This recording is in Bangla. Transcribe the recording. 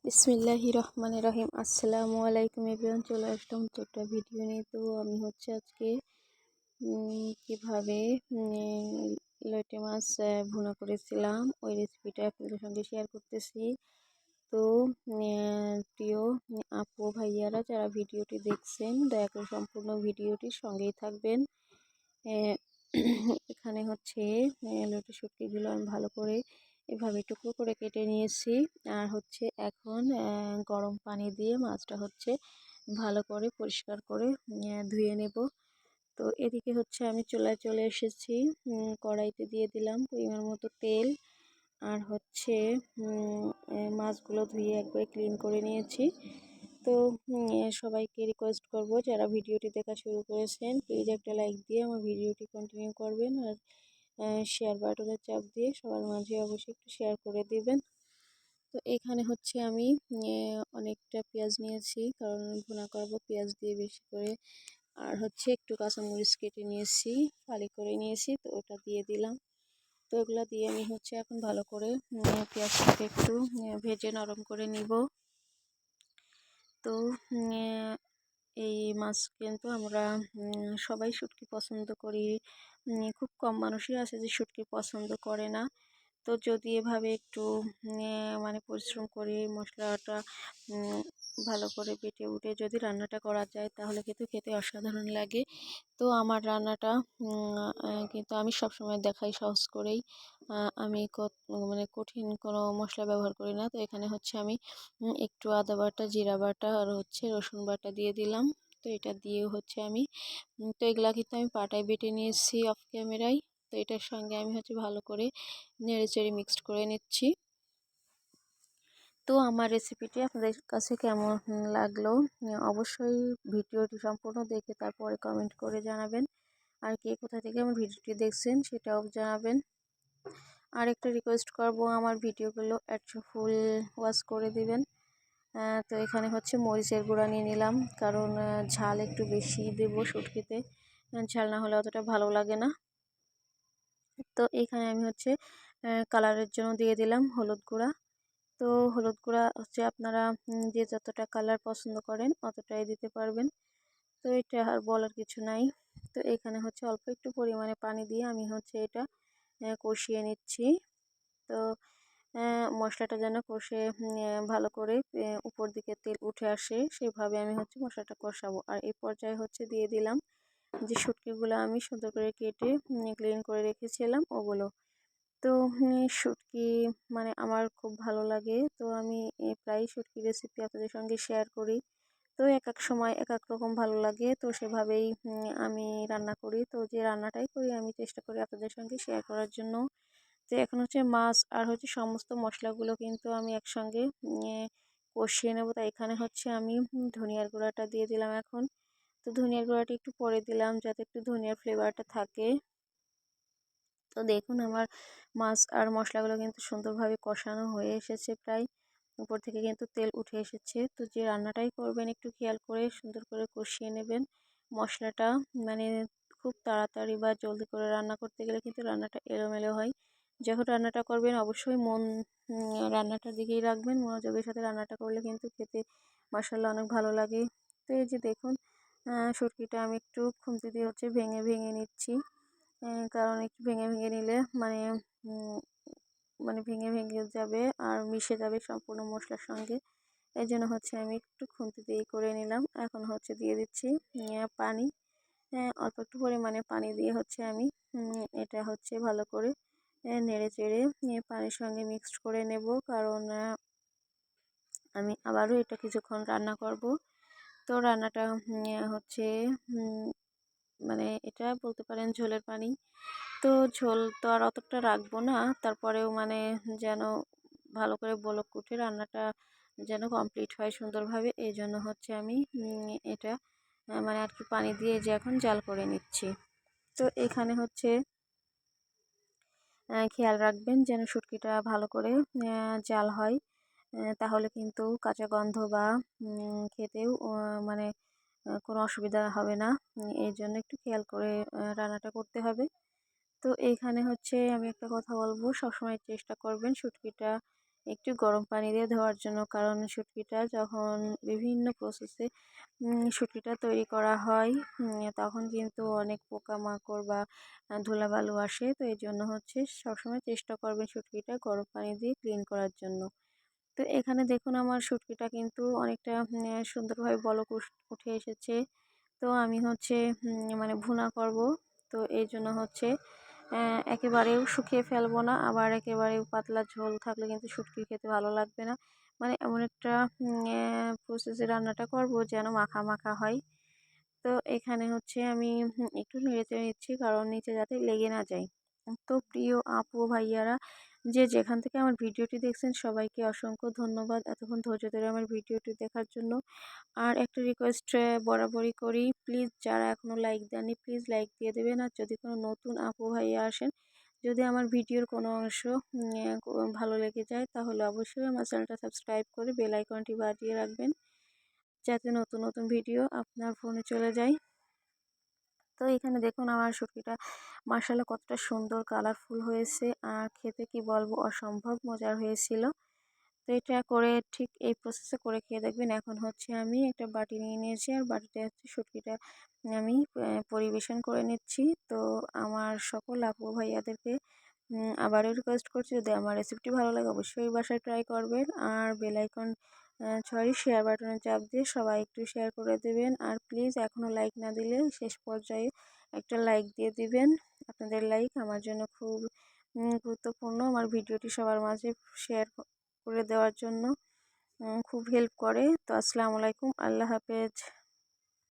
বিসমিল্লাহির রহমানির রহিম। আসসালামু আলাইকুম এভরিওয়ান, চলে আসলাম ছোট্ট ভিডিও নিয়ে। তো আমি হচ্ছে আজকে কিভাবে লইটে মাছ ভুনা করেছিলাম ওই রেসিপিটা আপনাদের সঙ্গে শেয়ার করতেছি। তো প্রিয় আপু ভাইয়ারা যারা ভিডিওটি দেখছেন, দয়া করে সম্পূর্ণ ভিডিওটির সঙ্গেই থাকবেন। আহ, এখানে হচ্ছে লইটে শুটকিগুলো আমি ভালো করে এভাবে টুকরো করে কেটে নিয়েছি। আর হচ্ছে এখন গরম পানি দিয়ে মাছটা হচ্ছে ভালো করে পরিষ্কার করে ধুয়ে নেব। তো এদিকে হচ্ছে আমি চুলায় চলে এসেছি। কড়াইতে দিয়ে দিলাম পরিমাণ মতো তেল। আর হচ্ছে মাছগুলো ধুয়ে একবারে ক্লিন করে নিয়েছি। তো সবাইকে রিকোয়েস্ট করব, যারা ভিডিওটি দেখা শুরু করেছেন প্লিজ একটা লাইক দিয়ে আমার ভিডিওটি কন্টিনিউ করবেন। আর শেয়ার বাটনের চাপ দিয়ে সবার মাঝে অবশ্যই একটু শেয়ার করে দিবেন। তো এখানে হচ্ছে আমি অনেকটা পেঁয়াজ নিয়েছি, কারণ ভুনা করব পেঁয়াজ দিয়ে বেশি করে। আর হচ্ছে একটু কাঁচামরিচ কেটে নিয়েছি, ফালি করে নিয়েছি, তো ওটা দিয়ে দিলাম। তো এগুলো দিয়ে আমি হচ্ছে এখন ভালো করে পেঁয়াজটাকে একটু ভেজে নরম করে নিব। তো এই মাছ কিন্তু আমরা সবাই শুটকি পছন্দ করি। খুব কম মানুষই আছে যে শুটকি পছন্দ করে না। তো যদি এভাবে একটু মানে পরিশ্রম করে মশলাটা ভালো করে বেটে উঠে যদি রান্নাটা করা যায় তাহলে কিন্তু খেতে অসাধারণ লাগে। তো আমার রান্নাটা কিন্তু আমি সবসময় দেখাই সহজ করেই। আমি মানে কঠিন কোনো মশলা ব্যবহার করি না। তো এখানে হচ্ছে আমি একটু আদা বাটা, জিরা বাটা আর হচ্ছে রসুন বাটা দিয়ে দিলাম। তো এটা দিয়ে হচ্ছে আমি তো এগুলা কিন্তু আমি পাটায় বেটে নিয়েছি অফ ক্যামেরায়। তো এটার সঙ্গে আমি হচ্ছে ভালো করে নেড়েচেড়ে মিক্সড করে নিচ্ছি। তো আমার রেসিপিটি আপনাদের কাছে কেমন লাগলো অবশ্যই ভিডিওটি সম্পূর্ণ দেখে তারপরে কমেন্ট করে জানাবেন। আর কে কোথা থেকে আমার ভিডিওটি দেখছেন সেটাও জানাবেন। আর একটা রিকোয়েস্ট করব, আমার ভিডিওগুলো একটু ফুল ওয়াচ করে দিবেন। তো এখানে হচ্ছে মরিচের গুঁড়া নিয়ে নিলাম, কারণ ঝাল একটু বেশি দেবো শুটকিতে। ঝাল না হলে অতটা ভালো লাগে না। তো এখানে আমি হচ্ছে কালারের জন্য দিয়ে দিলাম হলুদ গুঁড়া। তো হলুদ গুঁড়া হচ্ছে আপনারা যে যতটা কালার পছন্দ করেন অতটাই দিতে পারবেন। তো এটা আর বলার কিছু নাই। তো এখানে হচ্ছে অল্প একটু পরিমাণে পানি দিয়ে আমি হচ্ছে এটা কষিয়ে নিচ্ছি। তো মশলাটা যেন কষে ভালো করে উপর দিকে তেল উঠে আসে সেভাবে আমি হচ্ছে মশলাটা কষাবো। আর এই পর্যায়ে হচ্ছে দিয়ে দিলাম যে শুটকিগুলো আমি সুন্দর করে কেটে ক্লিন করে রেখেছিলাম ওগুলো। তো শুটকি মানে আমার খুব ভালো লাগে। তো আমি প্রায় শুটকি রেসিপি আপনাদের সঙ্গে শেয়ার করি। তো এক এক সময় এক এক রকম ভালো লাগে, তো সেভাবেই আমি রান্না করি। তো যে রান্নাটাই করি আমি চেষ্টা করি আপনাদের সঙ্গে শেয়ার করার জন্য। তো এখন হচ্ছে মাছ আর হচ্ছে সমস্ত মশলাগুলো কিন্তু আমি একসঙ্গে কষিয়ে নেব। তাই এখানে হচ্ছে আমি ধনিয়ার গুঁড়াটা দিয়ে দিলাম এখন। তো ধনিয়ার গুঁড়াটা একটু পরে দিলাম যাতে একটু ধনিয়ার ফ্লেভারটা থাকে। তো দেখুন আমার মাছ আর মশলাগুলো কিন্তু সুন্দরভাবে কষানো হয়ে এসেছে প্রায়। উপর থেকে কিন্তু তেল উঠে এসেছে। তো যে রান্নাটাই করবেন একটু খেয়াল করে সুন্দর করে কষিয়ে নেবেন মশলাটা। মানে খুব তাড়াতাড়ি বা জলদি করে রান্না করতে গেলে কিন্তু রান্নাটা এলোমেলো হয়। যখন রান্নাটা করবেন অবশ্যই মন রান্নাটার দিকেই রাখবেন। মনোযোগের সাথে রান্নাটা করলে কিন্তু খেতে মাশাআল্লাহ অনেক ভালো লাগে। তো এই যে দেখুন শুটকিটা আমি একটু খুন্তি দিয়ে হচ্ছে ভেঙে ভেঙে নিচ্ছি। কারণ একটু ভেঙে ভেঙে নিলে মানে ভেঙে ভেঙে যাবে আর মিশে যাবে সম্পূর্ণ মশলার সঙ্গে। এই জন্য হচ্ছে আমি একটু খুন্তি দিয়ে করে নিলাম। এখন হচ্ছে দিয়ে দিচ্ছি পানি। অল্প একটু পরিমাণে পানি দিয়ে হচ্ছে আমি এটা হচ্ছে ভালো করে নেড়ে চেড়ে পানির সঙ্গে মিক্সড করে নেব, কারণ আমি আবারও এটা কিছুক্ষণ রান্না করব। তো রান্নাটা হচ্ছে মানে এটা বলতে পারেন ঝোলের পানি। তো ঝোল তো আর অতটা রাখবো না, তারপরেও মানে যেন ভালো করে বলক উঠে রান্নাটা যেন কমপ্লিট হয় সুন্দরভাবে। এই জন্য হচ্ছে আমি এটা মানে আর কি পানি দিয়ে যে এখন জাল করে নিচ্ছি। তো এখানে হচ্ছে খেয়াল রাখবেন যেন শুটকিটা ভালো করে জাল হয়। তাহলে কিন্তু কাঁচা গন্ধ বা খেতেও মানে কোনো অসুবিধা হবে না। এই জন্য একটু খেয়াল করে রান্নাটা করতে হবে। তো এইখানে হচ্ছে আমি একটা কথা বলবো, সবসময় চেষ্টা করবেন শুটকিটা একটু গরম পানি দিয়ে ধোয়ার জন্য, কারণ শুটকিটা যখন বিভিন্ন প্রসেসে শুটকিটা তৈরি করা হয় তখন কিন্তু অনেক পোকামাকড় বা ধুলাবালু আসে। তো এই জন্য হচ্ছে সবসময় চেষ্টা করবেন শুটকিটা গরম পানি দিয়ে ক্লিন করার জন্য। তো এখানে দেখুন আমার শুটকিটা কিন্তু অনেকটা সুন্দরভাবে বলক উঠে এসেছে। তো আমি হচ্ছে মানে ভুনা করব। তো এই জন্য হচ্ছে একেবারেও শুকিয়ে ফেলবো না, আবার একেবারেও পাতলা ঝোল থাকলে কিন্তু শুটকি খেতে ভালো লাগবে না। মানে এমন একটা প্রসেসে রান্নাটা করব যেন মাখা মাখা হয়। তো এখানে হচ্ছে আমি একটু নেড়েচেড়ে নিচ্ছি, কারণ নিচে যাতে লেগে না যায়। তো প্রিয় আপু ভাইয়ারা, যে যেখান থেকে আমার ভিডিওটি দেখছেন সবাইকে অসংখ্য ধন্যবাদ এতক্ষণ ধৈর্য ধরে আমার ভিডিওটি দেখার জন্য। আর একটা রিকোয়েস্ট বরাবরই করি, প্লিজ যারা এখনও লাইক দেননি প্লিজ লাইক দিয়ে দেবেন। আর যদি কোনো নতুন আপু ভাইয়া আসেন, যদি আমার ভিডিওর কোনো অংশ ভালো লেগে যায় তাহলে অবশ্যই আমার চ্যানেলটা সাবস্ক্রাইব করে বেল আইকনটি বাজিয়ে রাখবেন, যাতে নতুন নতুন ভিডিও আপনার ফোনে চলে যায়। তো এখানে দেখুন আমার শুটকিটা মাশাআল্লাহ কতটা সুন্দর কালারফুল হয়েছে, আর খেতে কি বলবো অসম্ভব মজার হয়েছিল। তো এটা করে ঠিক এই প্রসেসে করে খেয়ে দেখবেন। এখন হচ্ছে আমি একটা বাটি নিয়ে নিয়েছি, আর বাটিতে হচ্ছে শুটকিটা আমি পরিবেশন করে নিচ্ছি। তো আমার সকল আপু ভাইয়াদেরকে আবারও রিকোয়েস্ট করছি, যদি আমার রেসিপিটি ভালো লাগে অবশ্যই বাসায় ট্রাই করবেন। আর বেল আইকন সরি শেয়ার বাটনে চাপ দিয়ে সবাই একটু শেয়ার করে দেবেন। আর প্লিজ এখনও লাইক না দিলে শেষ পর্যায়ে একটা লাইক দিয়ে দিবেন। আপনাদের লাইক আমার জন্য খুব গুরুত্বপূর্ণ, আমার ভিডিওটি সবার মাঝে শেয়ার করে দেওয়ার জন্য খুব হেল্প করে। তো আসসালামু আলাইকুম, আল্লাহ হাফেজ।